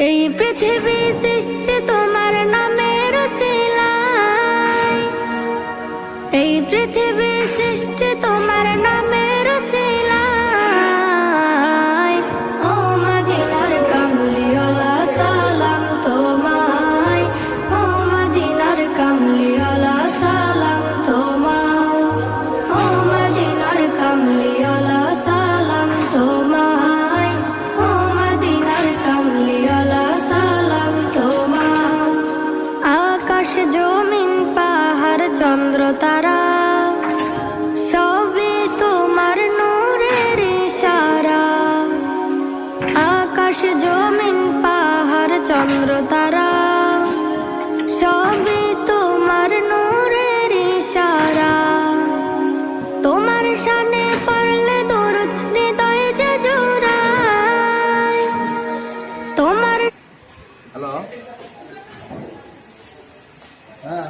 এই পৃথিবী সৃষ্টি তোমার নামের উসিলায়, এই পৃথিবী সৃষ্টি তোমার নামের উসিলায়। ও মদিনার কামলিওয়ালা সালাম তোমায়, ও মদিনার কামলিওয়ালা সালাম তোমায়, ও মদিনার কামলিওয়ালা সালাম তোমায়, ও মদিনার কামলিওয়ালা সালাম তোমায়। আকাশ জমিন পাহাড় চন্দ্র তারা সবই তোমার নূরের ইশারা। আকাশ জমিন পাহাড় চন্দ্র তারা সবই তোমার নূরের ইশারা। তোমার শানে পড়লে দরুদ হৃদয় যে জোড়ায়। তোমার হ্যালো, হ্যাঁ